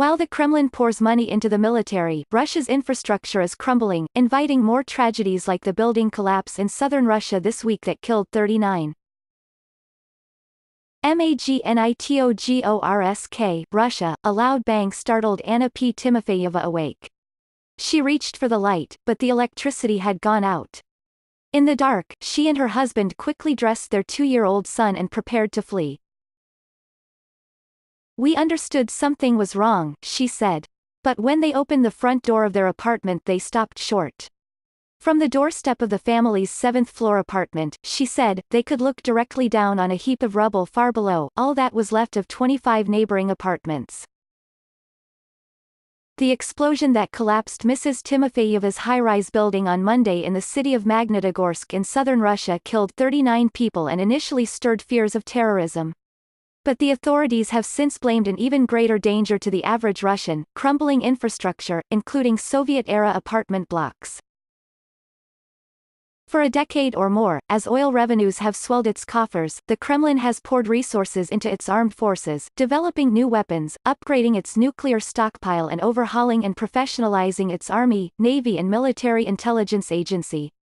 While the Kremlin pours money into the military, Russia's infrastructure is crumbling, inviting more tragedies like the building collapse in southern Russia this week that killed 39. Magnitogorsk, Russia, a loud bang startled Anna P. Timofeyeva awake. She reached for the light, but the electricity had gone out. In the dark, she and her husband quickly dressed their 2-year-old son and prepared to flee. "We understood something was wrong," she said. But when they opened the front door of their apartment they stopped short. From the doorstep of the family's 7th-floor apartment, she said, they could look directly down on a heap of rubble far below, all that was left of 25 neighboring apartments. The explosion that collapsed Mrs. Timofeyeva's high-rise building on Monday in the city of Magnitogorsk in southern Russia killed 39 people and initially stirred fears of terrorism. But the authorities have since blamed an even greater danger to the average Russian: crumbling infrastructure, including Soviet-era apartment blocks. For a decade or more, as oil revenues have swelled its coffers, the Kremlin has poured resources into its armed forces, developing new weapons, upgrading its nuclear stockpile and overhauling and professionalizing its army, navy and military intelligence agency.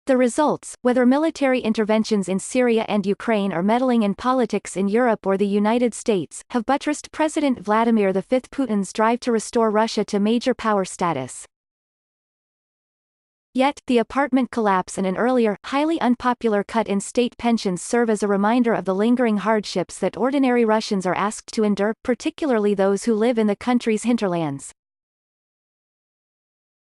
The results, whether military interventions in Syria and Ukraine or meddling in politics in Europe or the United States, have buttressed President Vladimir V Putin's drive to restore Russia to major power status. Yet, the apartment collapse and an earlier, highly unpopular cut in state pensions serve as a reminder of the lingering hardships that ordinary Russians are asked to endure, particularly those who live in the country's hinterlands.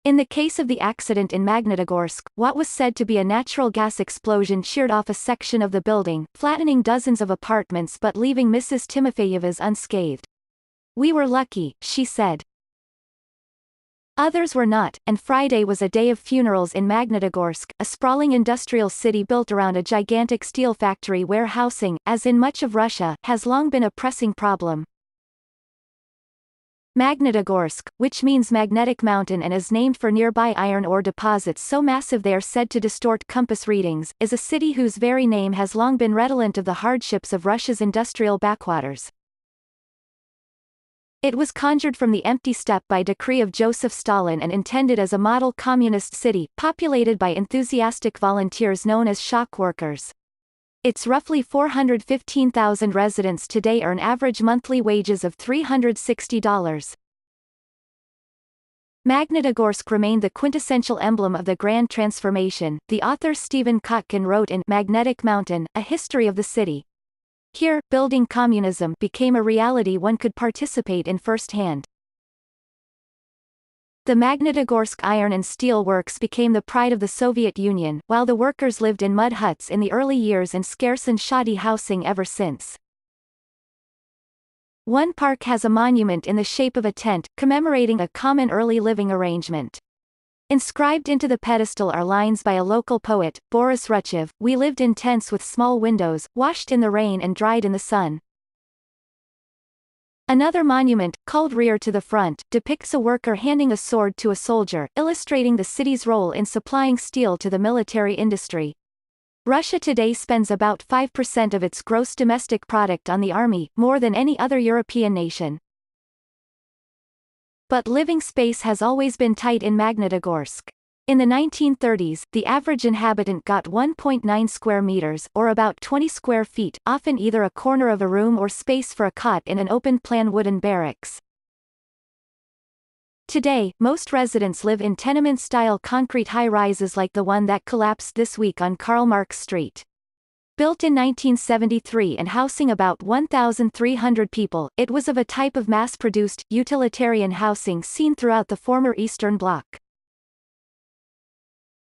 In the case of the accident in Magnitogorsk, what was said to be a natural gas explosion sheared off a section of the building, flattening dozens of apartments but leaving Mrs. Timofeyeva's unscathed. "We were lucky," she said. Others were not, and Friday was a day of funerals in Magnitogorsk, a sprawling industrial city built around a gigantic steel factory where housing, as in much of Russia, has long been a pressing problem. Magnitogorsk, which means magnetic mountain and is named for nearby iron ore deposits so massive they are said to distort compass readings, is a city whose very name has long been redolent of the hardships of Russia's industrial backwaters. It was conjured from the empty steppe by decree of Joseph Stalin and intended as a model communist city, populated by enthusiastic volunteers known as shock workers. Its roughly 415,000 residents today earn average monthly wages of $360. Magnitogorsk remained the quintessential emblem of the Grand Transformation, the author Stephen Kotkin wrote in Magnetic Mountain, A History of the City. Here, building communism became a reality one could participate in firsthand. The Magnitogorsk Iron and Steel Works became the pride of the Soviet Union, while the workers lived in mud huts in the early years and scarce and shoddy housing ever since. One park has a monument in the shape of a tent, commemorating a common early living arrangement. Inscribed into the pedestal are lines by a local poet, Boris Ruchev: "We lived in tents with small windows, washed in the rain and dried in the sun." Another monument, called Rear to the Front, depicts a worker handing a sword to a soldier, illustrating the city's role in supplying steel to the military industry. Russia today spends about 5% of its gross domestic product on the army, more than any other European nation. But living space has always been tight in Magnitogorsk. In the 1930s, the average inhabitant got 1.9 square meters, or about 20 square feet, often either a corner of a room or space for a cot in an open-plan wooden barracks. Today, most residents live in tenement-style concrete high-rises like the one that collapsed this week on Karl Marx Street. Built in 1973 and housing about 1,300 people, it was of a type of mass-produced, utilitarian housing seen throughout the former Eastern Bloc.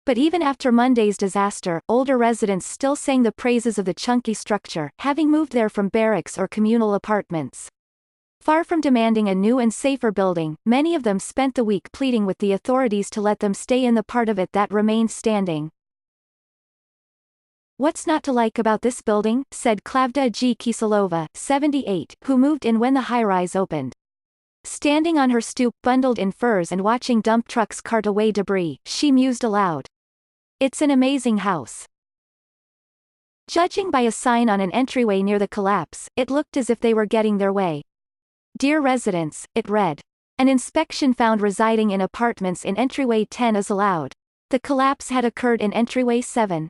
But even after Monday's disaster, older residents still sang the praises of the chunky structure, having moved there from barracks or communal apartments. Far from demanding a new and safer building, many of them spent the week pleading with the authorities to let them stay in the part of it that remained standing. "What's not to like about this building?" said Klavda G. Kiselova, 78, who moved in when the high-rise opened. Standing on her stoop bundled in furs and watching dump trucks cart away debris, she mused aloud. "It's an amazing house." Judging by a sign on an entryway near the collapse, it looked as if they were getting their way. Dear residents, it read. An inspection found residing in apartments in entryway 10 is allowed. The collapse had occurred in entryway 7.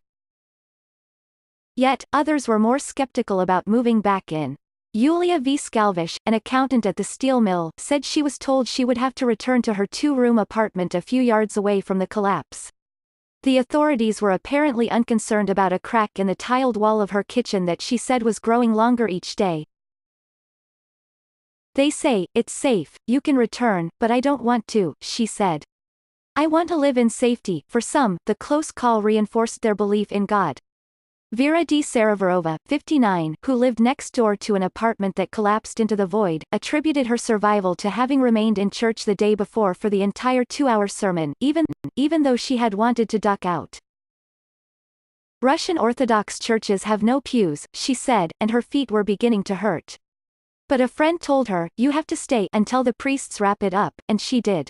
Yet, others were more skeptical about moving back in. Yulia Skalvish, an accountant at the steel mill, said she was told she would have to return to her two-room apartment a few yards away from the collapse. The authorities were apparently unconcerned about a crack in the tiled wall of her kitchen that she said was growing longer each day. They say, it's safe, you can return, but I don't want to, she said. I want to live in safety. For some, the close call reinforced their belief in God. Vera D. Saravarova, 59, who lived next door to an apartment that collapsed into the void, attributed her survival to having remained in church the day before for the entire 2-hour sermon, even though she had wanted to duck out. Russian Orthodox churches have no pews, she said, and her feet were beginning to hurt. But a friend told her, you have to stay until the priests wrap it up, and she did.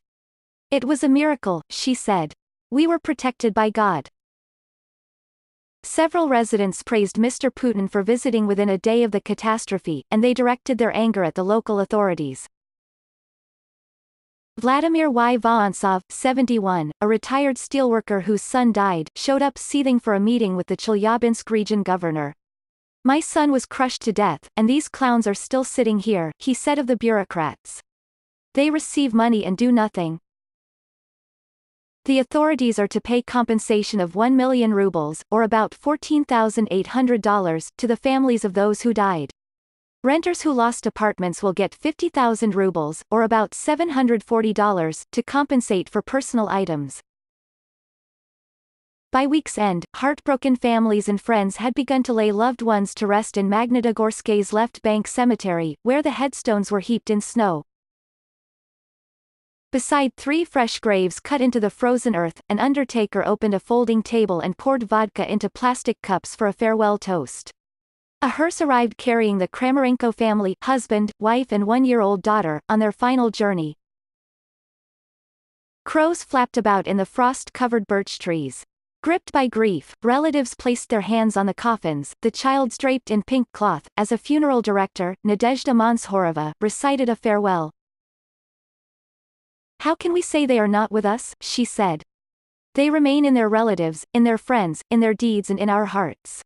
It was a miracle, she said. We were protected by God. Several residents praised Mr. Putin for visiting within a day of the catastrophe, and they directed their anger at the local authorities. Vladimir Y. Vorontsov, 71, a retired steelworker whose son died, showed up seething for a meeting with the Chelyabinsk region governor. My son was crushed to death, and these clowns are still sitting here, he said of the bureaucrats. They receive money and do nothing. The authorities are to pay compensation of 1 million rubles, or about $14,800, to the families of those who died. Renters who lost apartments will get 50,000 rubles, or about $740, to compensate for personal items. By week's end, heartbroken families and friends had begun to lay loved ones to rest in Magnitogorsk's Left Bank Cemetery, where the headstones were heaped in snow. Beside 3 fresh graves cut into the frozen earth, an undertaker opened a folding table and poured vodka into plastic cups for a farewell toast. A hearse arrived carrying the Kramarenko family, husband, wife and 1-year-old daughter, on their final journey. Crows flapped about in the frost-covered birch trees. Gripped by grief, relatives placed their hands on the coffins, the child's draped in pink cloth, as a funeral director, Nadezhda Monshorova, recited a farewell. How can we say they are not with us, she said. They remain in their relatives, in their friends, in their deeds and in our hearts.